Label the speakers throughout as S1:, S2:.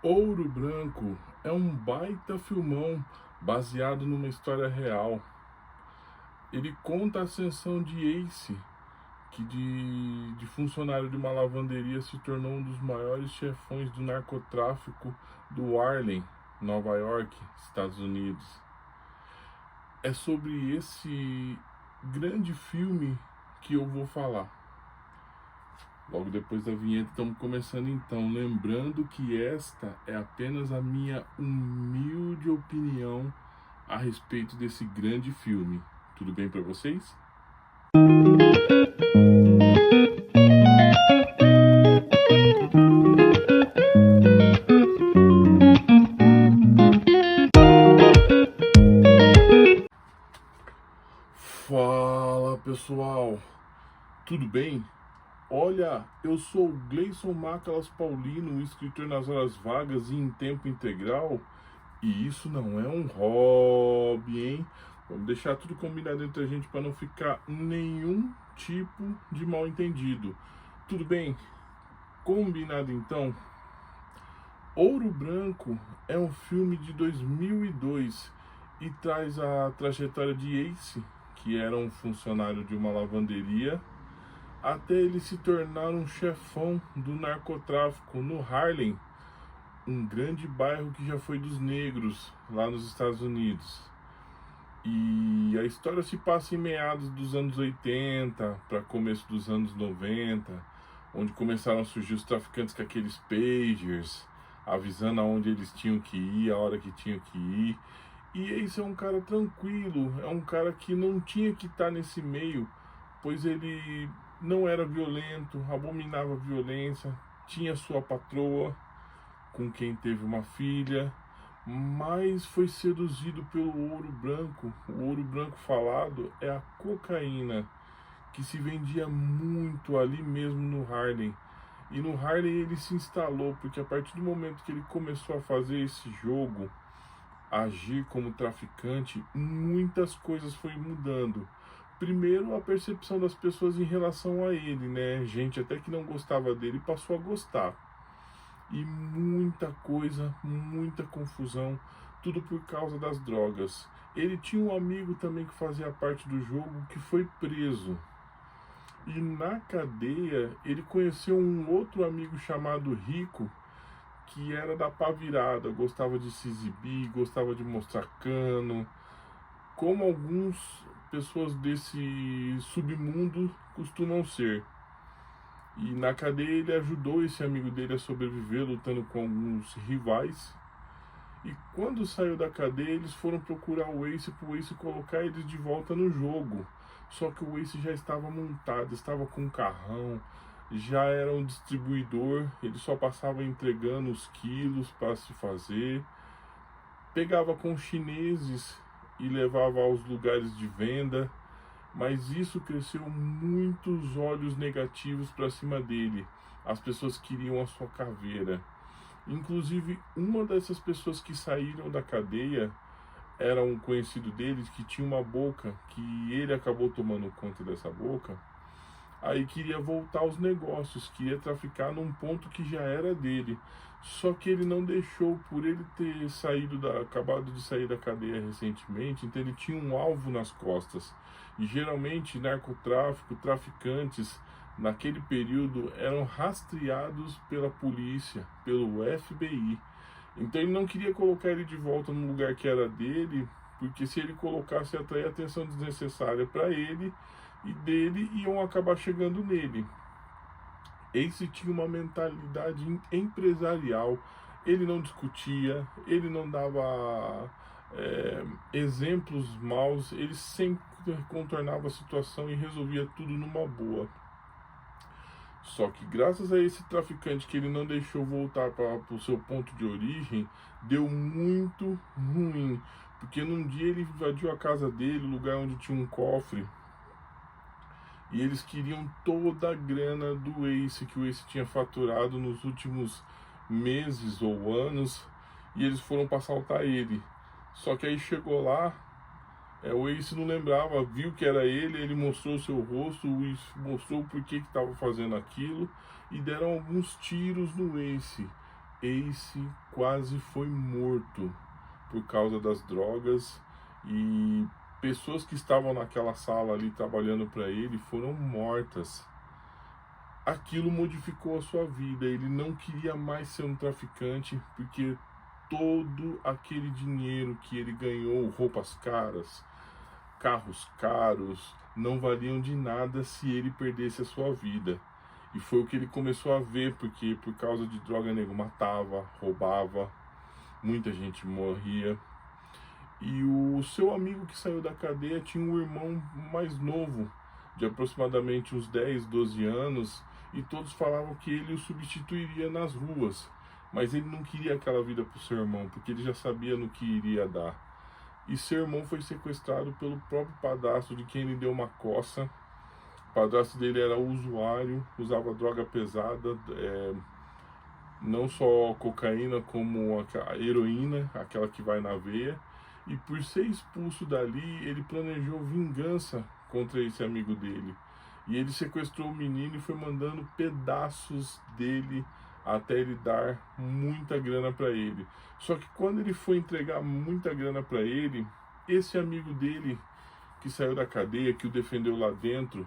S1: Ouro Branco é um baita filmão baseado numa história real. Ele conta a ascensão de Ace, que de funcionário de uma lavanderia se tornou um dos maiores chefões do narcotráfico do Harlem, Nova York, Estados Unidos. É sobre esse grande filme que eu vou falar. Logo depois da vinheta estamos começando então, lembrando que esta é apenas a minha humilde opinião a respeito desse grande filme. Tudo bem para vocês? Fala pessoal, tudo bem? Olha, eu sou o Gleison Macalas Paulino, escritor nas horas vagas e em tempo integral, e isso não é um hobby, hein? Vamos deixar tudo combinado entre a gente para não ficar nenhum tipo de mal entendido. Tudo bem? Combinado então? Ouro Branco é um filme de 2002 e traz a trajetória de Ace, que era um funcionário de uma lavanderia, até ele se tornar um chefão do narcotráfico no Harlem, um grande bairro que já foi dos negros lá nos Estados Unidos. E a história se passa em meados dos anos 80 para começo dos anos 90, onde começaram a surgir os traficantes com aqueles pagers, avisando aonde eles tinham que ir, a hora que tinham que ir. E esse é um cara tranquilo, é um cara que não tinha que estar nesse meio, pois ele não era violento, abominava violência, tinha sua patroa, com quem teve uma filha, mas foi seduzido pelo ouro branco. O ouro branco falado é a cocaína, que se vendia muito ali mesmo no Harlem. E no Harlem ele se instalou, porque a partir do momento que ele começou a fazer esse jogo, agir como traficante, muitas coisas foram mudando. Primeiro, a percepção das pessoas em relação a ele, né? Gente até que não gostava dele passou a gostar. E muita coisa, muita confusão, tudo por causa das drogas. Ele tinha um amigo também que fazia parte do jogo que foi preso. E na cadeia ele conheceu um outro amigo chamado Rico, que era da pá virada, gostava de se exibir, gostava de mostrar cano, como algumas pessoas desse submundo costumam ser. E na cadeia ele ajudou esse amigo dele a sobreviver, lutando com alguns rivais. E quando saiu da cadeia, eles foram procurar o Ace para o Ace colocar eles de volta no jogo. Só que o Ace já estava montado, estava com um carrão, já era um distribuidor, ele só passava entregando os quilos para se fazer. Pegava com chineses e levava aos lugares de venda, mas isso cresceu muitos olhos negativos para cima dele. As pessoas queriam a sua caveira. Inclusive, uma dessas pessoas que saíram da cadeia era um conhecido dele que tinha uma boca, que ele acabou tomando conta dessa boca. Aí queria voltar aos negócios, queria traficar num ponto que já era dele. Só que ele não deixou, por ele ter acabado de sair da cadeia recentemente, então ele tinha um alvo nas costas. E geralmente narcotráfico, traficantes, naquele período eram rastreados pela polícia, pelo FBI. Então ele não queria colocar ele de volta no lugar que era dele, porque se ele colocasse, ia atrair atenção desnecessária para ele, e dele iam acabar chegando nele. Ace tinha uma mentalidade empresarial, ele não discutia, ele não dava exemplos maus, ele sempre contornava a situação e resolvia tudo numa boa. Só que graças a esse traficante que ele não deixou voltar para o seu ponto de origem, deu muito ruim, porque num dia ele invadiu a casa dele, o lugar onde tinha um cofre, e eles queriam toda a grana do Ace, que o Ace tinha faturado nos últimos meses ou anos, e eles foram para assaltar ele. Só que aí chegou lá, o Ace não lembrava, viu que era ele mostrou seu rosto, mostrou por que estava fazendo aquilo, e deram alguns tiros no Ace. Ace quase foi morto por causa das drogas e pessoas que estavam naquela sala ali trabalhando para ele foram mortas. Aquilo modificou a sua vida. Ele não queria mais ser um traficante porque todo aquele dinheiro que ele ganhou, roupas caras, carros caros, não valiam de nada se ele perdesse a sua vida. E foi o que ele começou a ver, porque por causa de droga, nego matava, roubava, muita gente morria. E o seu amigo que saiu da cadeia tinha um irmão mais novo, de aproximadamente uns 10, 12 anos, e todos falavam que ele o substituiria nas ruas. Mas ele não queria aquela vida para o seu irmão, porque ele já sabia no que iria dar. E seu irmão foi sequestrado pelo próprio padrasto, de quem ele deu uma coça. O padrasto dele era usuário, usava droga pesada, não só cocaína, como a heroína, aquela que vai na veia. E por ser expulso dali, ele planejou vingança contra esse amigo dele. E ele sequestrou o menino e foi mandando pedaços dele até ele dar muita grana para ele. Só que quando ele foi entregar muita grana para ele, esse amigo dele que saiu da cadeia, que o defendeu lá dentro,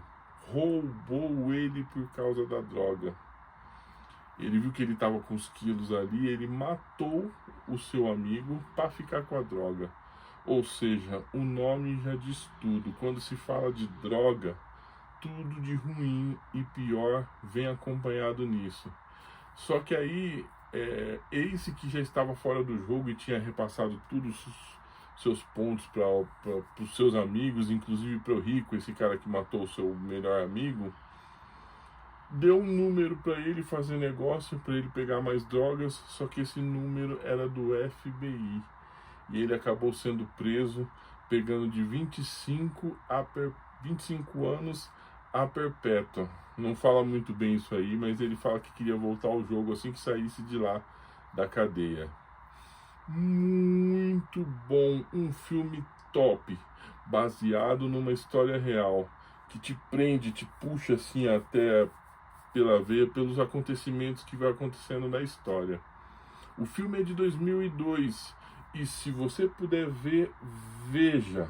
S1: roubou ele por causa da droga. Ele viu que ele estava com os quilos ali, ele matou o seu amigo para ficar com a droga. Ou seja, o nome já diz tudo. Quando se fala de droga, tudo de ruim e pior vem acompanhado nisso. Só que aí, Ace, que já estava fora do jogo e tinha repassado todos os seus pontos para os seus amigos, inclusive para o Rico, esse cara que matou o seu melhor amigo, deu um número para ele fazer negócio, para ele pegar mais drogas, só que esse número era do FBI. E ele acabou sendo preso, pegando de 25 anos a perpétua. Não fala muito bem isso aí, mas ele fala que queria voltar ao jogo assim que saísse de lá da cadeia. Muito bom, um filme top, baseado numa história real, que te prende, te puxa assim até pela veia, pelos acontecimentos que vai acontecendo na história. O filme é de 2002 e se você puder ver, veja.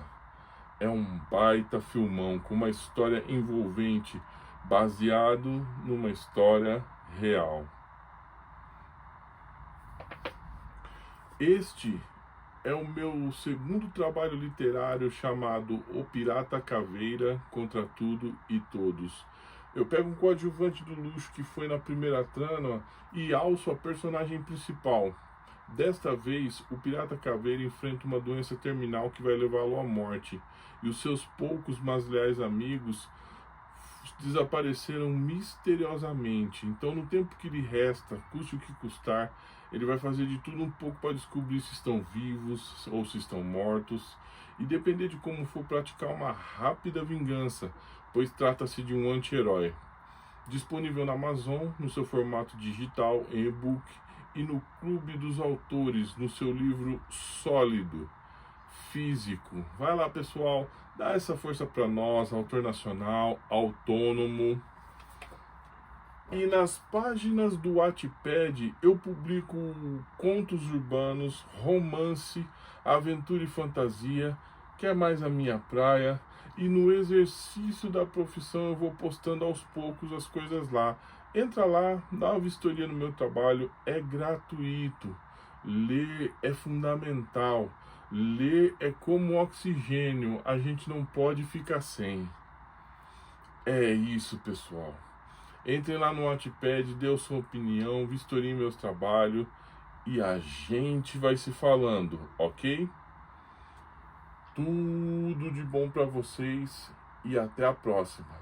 S1: É um baita filmão com uma história envolvente, baseado numa história real. Este é o meu segundo trabalho literário chamado O Pirata Caveira contra Tudo e Todos. Eu pego um coadjuvante do luxo que foi na primeira trama e alço a personagem principal. Desta vez, o Pirata Caveira enfrenta uma doença terminal que vai levá-lo à morte, e os seus poucos, mas leais amigos desapareceram misteriosamente. Então, no tempo que lhe resta, custe o que custar, ele vai fazer de tudo um pouco para descobrir se estão vivos ou se estão mortos, e depender de como for, praticar uma rápida vingança, pois trata-se de um anti-herói. Disponível na Amazon, no seu formato digital, em e-book, e no Clube dos Autores, no seu livro sólido, físico. Vai lá, pessoal, dá essa força para nós, autor nacional, autônomo. E nas páginas do Wattpad eu publico contos urbanos, romance, aventura e fantasia, que é mais a minha praia. E no exercício da profissão eu vou postando aos poucos as coisas lá. Entra lá, dá uma vistoria no meu trabalho, é gratuito. Ler é fundamental. Ler é como oxigênio, a gente não pode ficar sem. É isso, pessoal. Entre lá no Wattpad, dê sua opinião, vistorie meus trabalhos e a gente vai se falando, ok? Tudo de bom para vocês e até a próxima.